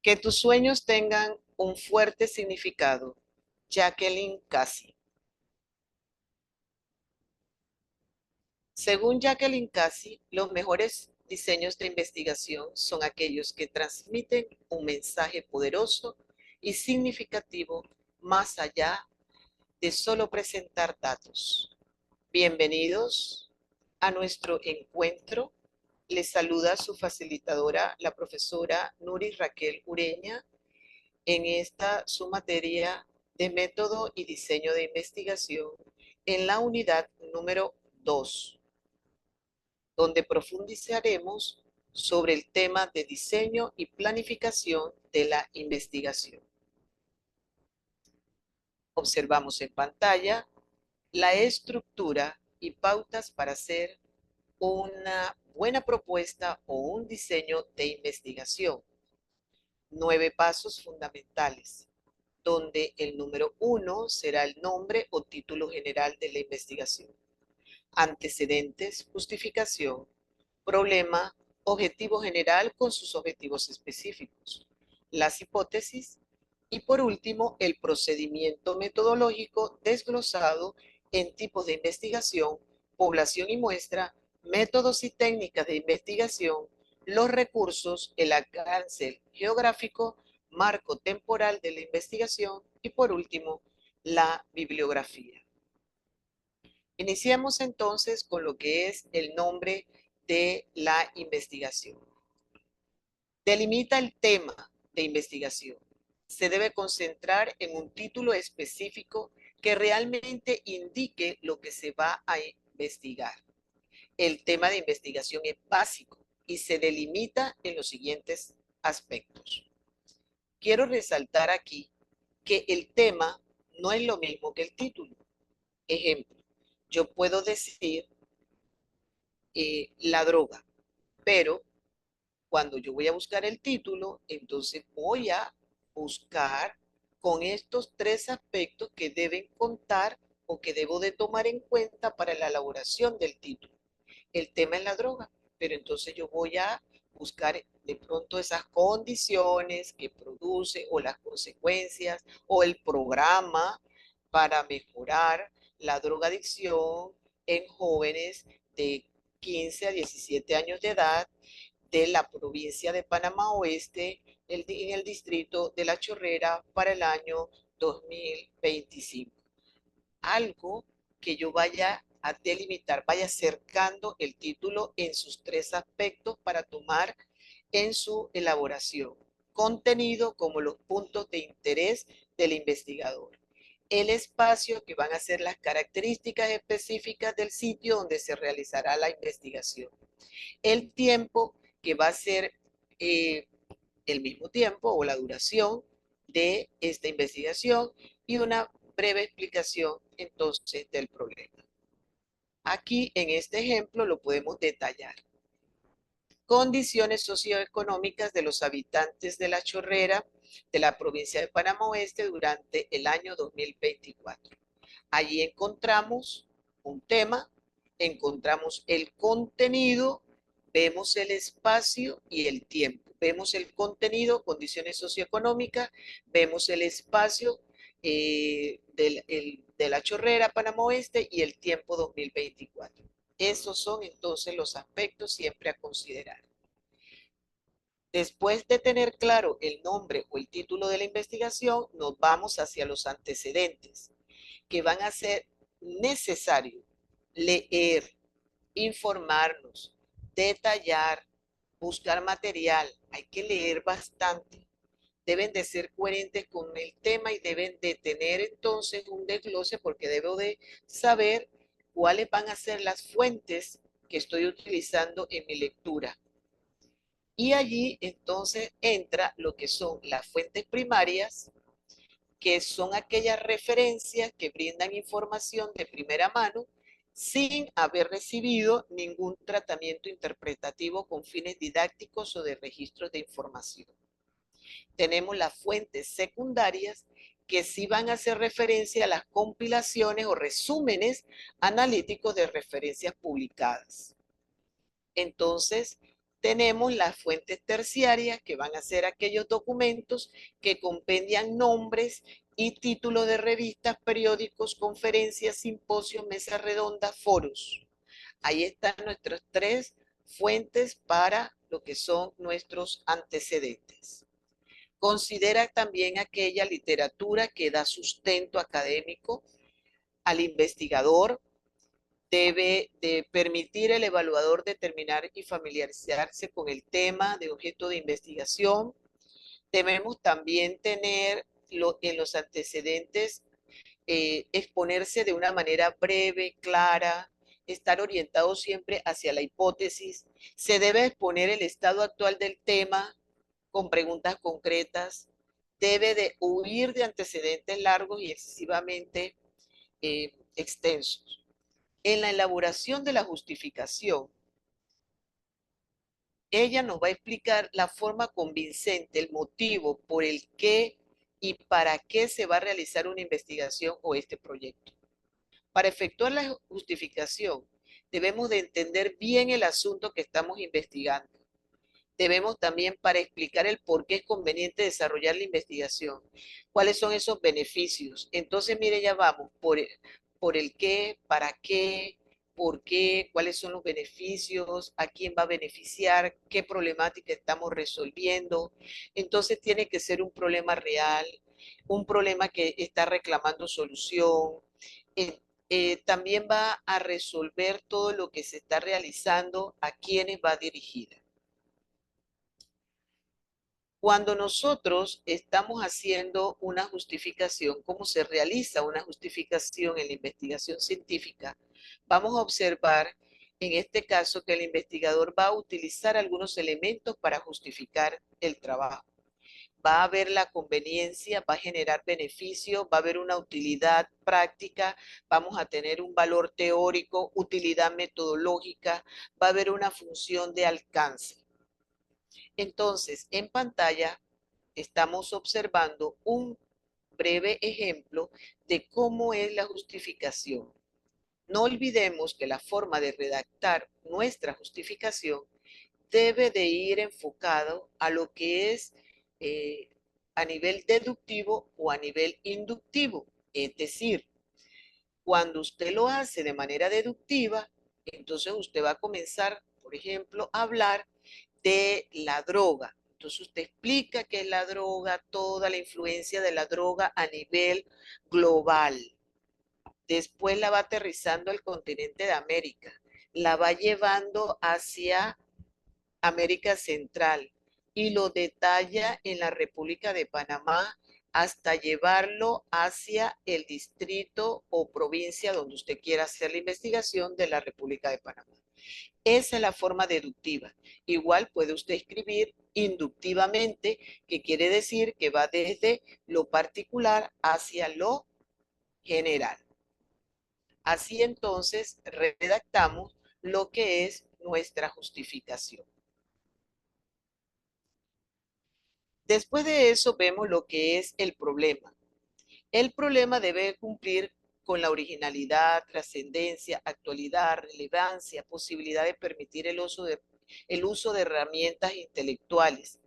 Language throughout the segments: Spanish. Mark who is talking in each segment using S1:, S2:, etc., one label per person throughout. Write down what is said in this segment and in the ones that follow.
S1: Que tus sueños tengan un fuerte significado. Jacqueline Cassie. Según Jacqueline Cassie, los mejores diseños de investigación son aquellos que transmiten un mensaje poderoso y significativo más allá de solo presentar datos. Bienvenidos a nuestro encuentro. Les saluda su facilitadora, la profesora Nuri Raquel Ureña, en esta su materia de método y diseño de investigación en la unidad número 2, donde profundizaremos sobre el tema de diseño y planificación de la investigación. Observamos en pantalla la estructura y pautas para hacer una buena propuesta o un diseño de investigación. 9 pasos fundamentales, donde el número 1 será el nombre o título general de la investigación. Antecedentes, justificación, problema, objetivo general con sus objetivos específicos, las hipótesis y por último el procedimiento metodológico desglosado en tipos de investigación, población y muestra, métodos y técnicas de investigación, los recursos, el alcance geográfico, marco temporal de la investigación y por último la bibliografía. Iniciemos entonces con lo que es el nombre de la investigación. Delimita el tema de investigación. Se debe concentrar en un título específico que realmente indique lo que se va a investigar. El tema de investigación es básico y se delimita en los siguientes aspectos. Quiero resaltar aquí que el tema no es lo mismo que el título. Ejemplo, yo puedo decir la droga, pero cuando yo voy a buscar el título, entonces voy a buscar con estos 3 aspectos que deben contar o que debo de tomar en cuenta para la elaboración del título. El tema es la droga, pero entonces yo voy a buscar de pronto esas condiciones que produce o las consecuencias o el programa para mejorar la drogadicción en jóvenes de 15 a 17 años de edad de la provincia de Panamá Oeste en el distrito de La Chorrera para el año 2025. Algo que yo vaya a delimitar, vaya acercando el título en sus 3 aspectos para tomar en su elaboración. Contenido como los puntos de interés del investigador. El espacio que van a ser las características específicas del sitio donde se realizará la investigación. El tiempo que va a ser el mismo tiempo o la duración de esta investigación y una breve explicación entonces del problema. Aquí en este ejemplo lo podemos detallar. Condiciones socioeconómicas de los habitantes de La Chorrera de la provincia de Panamá Oeste durante el año 2024. Allí encontramos un tema, encontramos el contenido, vemos el espacio y el tiempo. Vemos el contenido, condiciones socioeconómicas, vemos el espacio de La Chorrera, Panamá Oeste y el tiempo 2024. Esos son entonces los aspectos siempre a considerar. Después de tener claro el nombre o el título de la investigación, nos vamos hacia los antecedentes, que van a ser necesarios leer, informarnos, detallar, buscar material. Hay que leer bastante. Deben de ser coherentes con el tema y deben de tener entonces un desglose porque debo de saber cuáles van a ser las fuentes que estoy utilizando en mi lectura. Y allí entonces entra lo que son las fuentes primarias, que son aquellas referencias que brindan información de primera mano sin haber recibido ningún tratamiento interpretativo con fines didácticos o de registros de información. Tenemos las fuentes secundarias que sí van a hacer referencia a las compilaciones o resúmenes analíticos de referencias publicadas. Entonces, Tenemos las fuentes terciarias, que van a ser aquellos documentos que compendian nombres y títulos de revistas, periódicos, conferencias, simposios, mesas redondas, foros. Ahí están nuestras tres fuentes para lo que son nuestros antecedentes. Considera también aquella literatura que da sustento académico al investigador. Debe de permitir al evaluador determinar y familiarizarse con el tema de objeto de investigación. Debemos también tener en los antecedentes, exponerse de una manera breve, clara, estar orientado siempre hacia la hipótesis. Se debe exponer el estado actual del tema con preguntas concretas. Debe de huir de antecedentes largos y excesivamente extensos. En la elaboración de la justificación, ella nos va a explicar la forma convincente, el motivo por el qué y para qué se va a realizar una investigación o este proyecto. Para efectuar la justificación, debemos de entender bien el asunto que estamos investigando. Debemos también, para explicar el por qué es conveniente desarrollar la investigación, cuáles son esos beneficios. Entonces, mire, ya vamos por el qué, para qué, por qué, cuáles son los beneficios, a quién va a beneficiar, qué problemática estamos resolviendo. Entonces, tiene que ser un problema real, un problema que está reclamando solución. Eh, También va a resolver todo lo que se está realizando, a quiénes va dirigida. Cuando nosotros estamos haciendo una justificación, cómo se realiza una justificación en la investigación científica, vamos a observar en este caso que el investigador va a utilizar algunos elementos para justificar el trabajo. Va a haber la conveniencia, va a generar beneficio, va a haber una utilidad práctica, vamos a tener un valor teórico, utilidad metodológica, va a haber una función de alcance. Entonces, en pantalla estamos observando un breve ejemplo de cómo es la justificación. No olvidemos que la forma de redactar nuestra justificación debe de ir enfocado a lo que es a nivel deductivo o a nivel inductivo. Es decir, cuando usted lo hace de manera deductiva, entonces usted va a comenzar, por ejemplo, a hablar de la droga. Entonces usted explica qué es la droga, toda la influencia de la droga a nivel global. Después la va aterrizando al continente de América, la va llevando hacia América Central y lo detalla en la República de Panamá hasta llevarlo hacia el distrito o provincia donde usted quiera hacer la investigación de la República de Panamá. Esa es la forma deductiva. Igual puede usted escribir inductivamente, que quiere decir que va desde lo particular hacia lo general. Así entonces redactamos lo que es nuestra justificación. Después de eso vemos lo que es el problema. El problema debe cumplir con la originalidad, trascendencia, actualidad, relevancia, posibilidad de permitir el uso de herramientas intelectuales.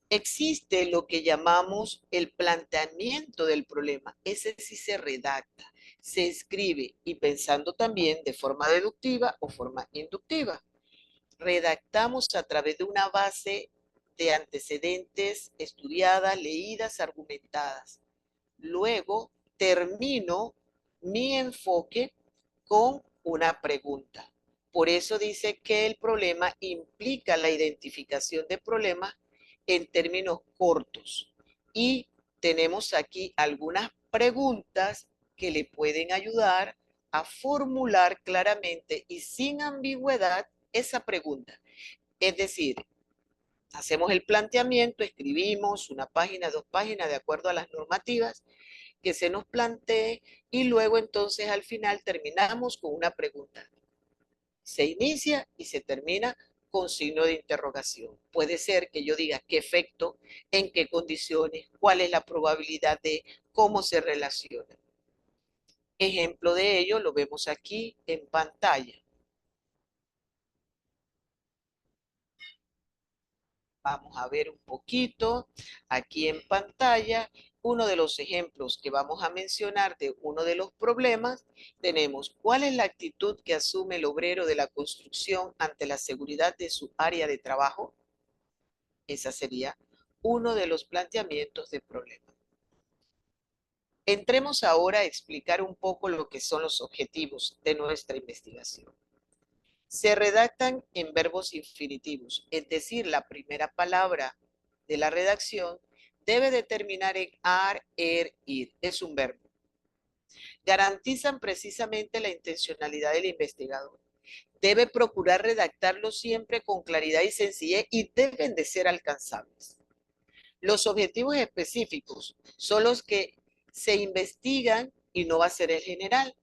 S1: Existe lo que llamamos el planteamiento del problema. Ese sí se redacta, se escribe y pensando también de forma deductiva o forma inductiva. Redactamos a través de una base de antecedentes estudiadas, leídas, argumentadas. Luego termino mi enfoque con una pregunta. Por eso dice que el problema implica la identificación de problemas en términos cortos. Y tenemos aquí algunas preguntas que le pueden ayudar a formular claramente y sin ambigüedad esa pregunta. Es decir, hacemos el planteamiento, escribimos una página, 2 páginas, de acuerdo a las normativas que se nos plantee y luego entonces al final terminamos con una pregunta. Se inicia y se termina con signo de interrogación. Puede ser que yo diga qué efecto, en qué condiciones, cuál es la probabilidad de, cómo se relaciona. Ejemplo de ello lo vemos aquí en pantalla. Vamos a ver un poquito aquí en pantalla uno de los ejemplos que vamos a mencionar de uno de los problemas. Tenemos, ¿cuál es la actitud que asume el obrero de la construcción ante la seguridad de su área de trabajo? Esa sería uno de los planteamientos del problema. Entremos ahora a explicar un poco lo que son los objetivos de nuestra investigación. Se redactan en verbos infinitivos, es decir, la primera palabra de la redacción debe de terminar en ar, ir, es un verbo. Garantizan precisamente la intencionalidad del investigador. Debe procurar redactarlo siempre con claridad y sencillez y deben de ser alcanzables. Los objetivos específicos son los que se investigan y no va a ser el general,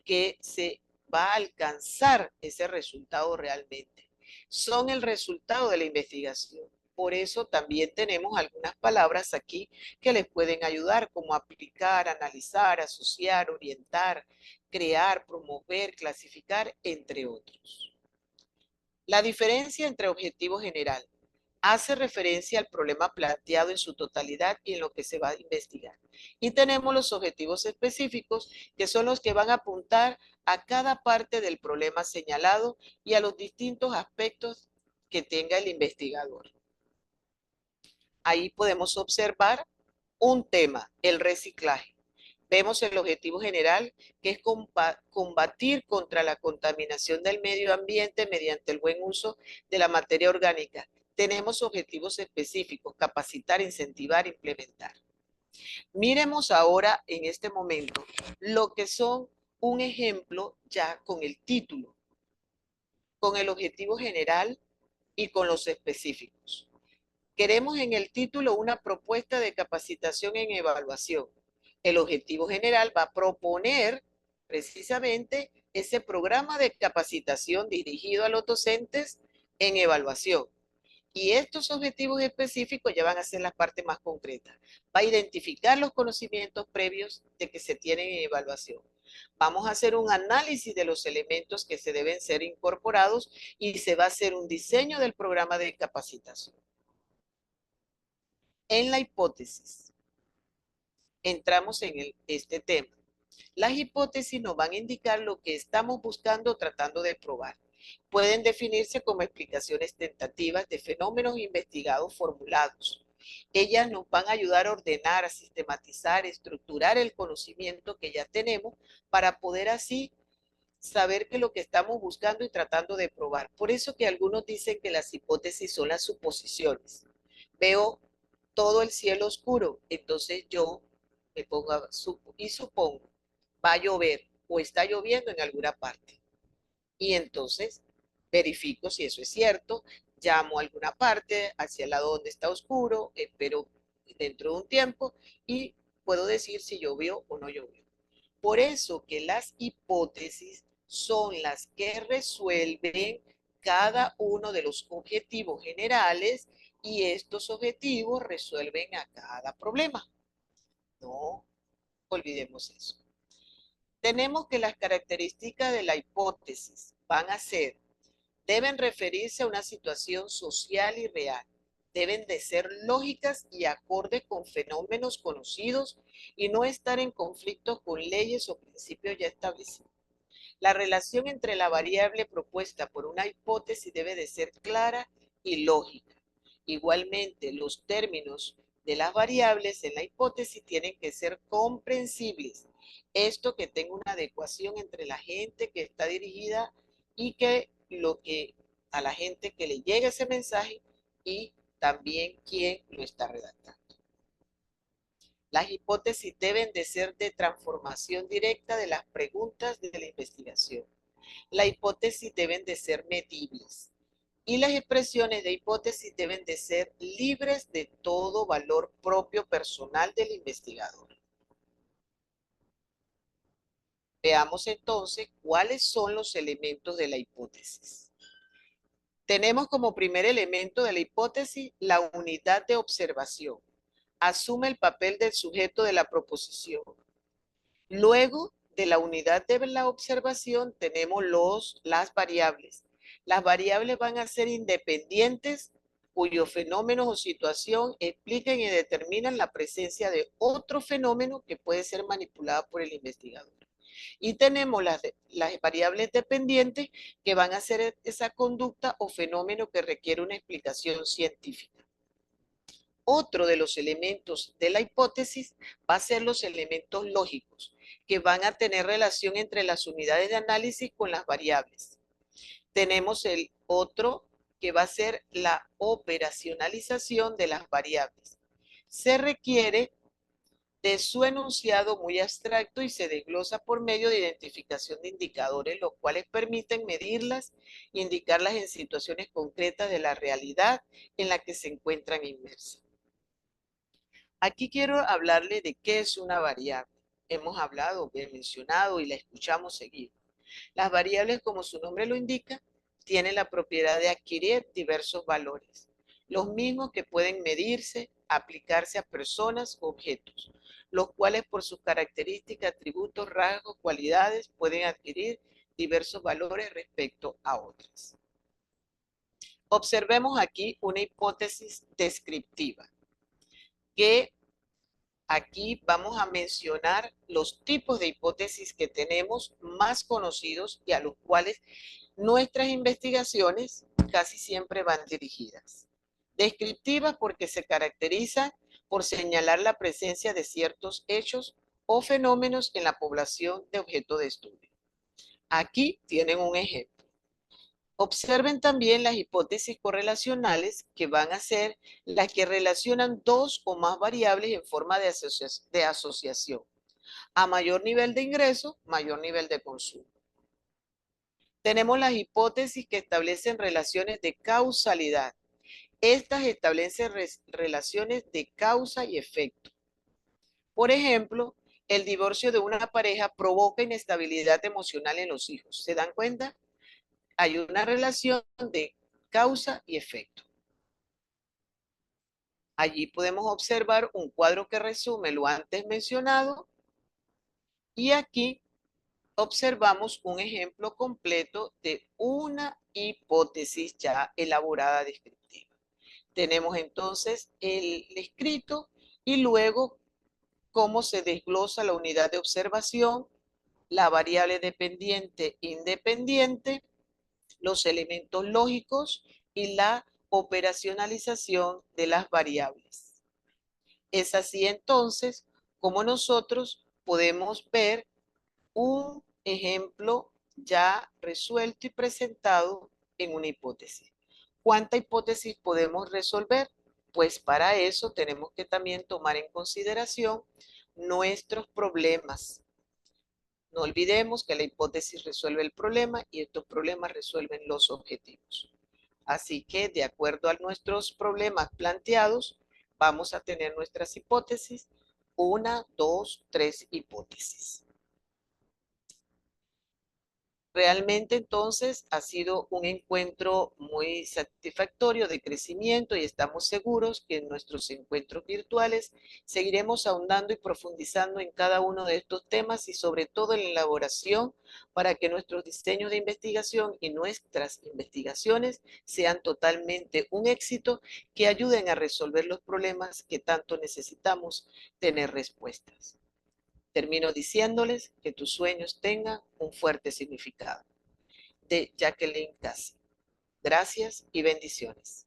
S1: que se va a alcanzar ese resultado realmente. Son el resultado de la investigación. Por eso también tenemos algunas palabras aquí que les pueden ayudar, como aplicar, analizar, asociar, orientar, crear, promover, clasificar, entre otros. La diferencia entre objetivo general hace referencia al problema planteado en su totalidad y en lo que se va a investigar. Y tenemos los objetivos específicos, que son los que van a apuntar a cada parte del problema señalado y a los distintos aspectos que tenga el investigador. Ahí podemos observar un tema, el reciclaje. Vemos el objetivo general, que es combatir contra la contaminación del medio ambiente mediante el buen uso de la materia orgánica. Tenemos objetivos específicos, capacitar, incentivar, implementar. Miremos ahora en este momento lo que son un ejemplo ya con el título, con el objetivo general y con los específicos. Queremos en el título una propuesta de capacitación en evaluación. El objetivo general va a proponer precisamente ese programa de capacitación dirigido a los docentes en evaluación. Y estos objetivos específicos ya van a ser las partes más concretas. Va a identificar los conocimientos previos de que se tienen en evaluación. Vamos a hacer un análisis de los elementos que se deben ser incorporados y se va a hacer un diseño del programa de capacitación. En la hipótesis, entramos en este tema. Las hipótesis nos van a indicar lo que estamos buscando o tratando de probar. Pueden definirse como explicaciones tentativas de fenómenos investigados formulados. Ellas nos van a ayudar a ordenar, a sistematizar, estructurar el conocimiento que ya tenemos para poder así saber que lo que estamos buscando y tratando de probar. Por eso que algunos dicen que las hipótesis son las suposiciones. Veo todo el cielo oscuro, entonces yo me pongo y supongo, va a llover o está lloviendo en alguna parte. Y entonces verifico si eso es cierto, llamo a alguna parte hacia el lado donde está oscuro, espero dentro de un tiempo y puedo decir si llovió o no llovió. Por eso que las hipótesis son las que resuelven cada uno de los objetivos generales y estos objetivos resuelven a cada problema. No olvidemos eso. Tenemos que las características de la hipótesis van a ser, deben referirse a una situación social y real, deben de ser lógicas y acordes con fenómenos conocidos y no estar en conflicto con leyes o principios ya establecidos. La relación entre la variable propuesta por una hipótesis debe de ser clara y lógica. Igualmente, los términos de las variables en la hipótesis tienen que ser comprensibles. Esto que tenga una adecuación entre la gente que está dirigida y que lo que a la gente que le llegue ese mensaje y también quien lo está redactando. Las hipótesis deben de ser de transformación directa de las preguntas de la investigación. Las hipótesis deben de ser medibles y las expresiones de hipótesis deben de ser libres de todo valor propio personal del investigador. Veamos entonces cuáles son los elementos de la hipótesis. Tenemos como primer elemento de la hipótesis la unidad de observación. Asume el papel del sujeto de la proposición. Luego de la unidad de la observación tenemos las variables. Las variables van a ser independientes cuyos fenómenos o situación explican y determinan la presencia de otro fenómeno que puede ser manipulado por el investigador. Y tenemos las variables dependientes que van a ser esa conducta o fenómeno que requiere una explicación científica. Otro de los elementos de la hipótesis va a ser los elementos lógicos, que van a tener relación entre las unidades de análisis con las variables. Tenemos el otro que va a ser la operacionalización de las variables. Se requiere de su enunciado muy abstracto y se desglosa por medio de identificación de indicadores, los cuales permiten medirlas e indicarlas en situaciones concretas de la realidad en la que se encuentran inmersas. Aquí quiero hablarle de qué es una variable. Hemos hablado, he mencionado y la escuchamos seguido. Las variables, como su nombre lo indica, tienen la propiedad de adquirir diversos valores, los mismos que pueden medirse, aplicarse a personas o objetos, los cuales por sus características, atributos, rasgos, cualidades, pueden adquirir diversos valores respecto a otras. Observemos aquí una hipótesis descriptiva, que aquí vamos a mencionar los tipos de hipótesis que tenemos más conocidos y a los cuales nuestras investigaciones casi siempre van dirigidas. Descriptivas porque se caracterizan por señalar la presencia de ciertos hechos o fenómenos en la población de objeto de estudio. Aquí tienen un ejemplo. Observen también las hipótesis correlacionales, que van a ser las que relacionan dos o más variables en forma de asociación. A mayor nivel de ingreso, mayor nivel de consumo. Tenemos las hipótesis que establecen relaciones de causalidad. Estas establecen relaciones de causa y efecto. Por ejemplo, el divorcio de una pareja provoca inestabilidad emocional en los hijos. ¿Se dan cuenta? Hay una relación de causa y efecto. Allí podemos observar un cuadro que resume lo antes mencionado y aquí observamos un ejemplo completo de una hipótesis ya elaborada descriptiva. Tenemos entonces el escrito y luego cómo se desglosa la unidad de observación, la variable dependiente independiente, los elementos lógicos y la operacionalización de las variables. Es así entonces como nosotros podemos ver un ejemplo ya resuelto y presentado en una hipótesis. ¿Cuánta hipótesis podemos resolver? Pues para eso tenemos que también tomar en consideración nuestros problemas. No olvidemos que la hipótesis resuelve el problema y estos problemas resuelven los objetivos. Así que, de acuerdo a nuestros problemas planteados, vamos a tener nuestras hipótesis, una, dos, tres hipótesis. Realmente entonces ha sido un encuentro muy satisfactorio de crecimiento y estamos seguros que en nuestros encuentros virtuales seguiremos ahondando y profundizando en cada uno de estos temas y sobre todo en la elaboración para que nuestros diseños de investigación y nuestras investigaciones sean totalmente un éxito, que ayuden a resolver los problemas que tanto necesitamos tener respuestas. Termino diciéndoles que tus sueños tengan un fuerte significado. De Jacqueline Cassi. Gracias y bendiciones.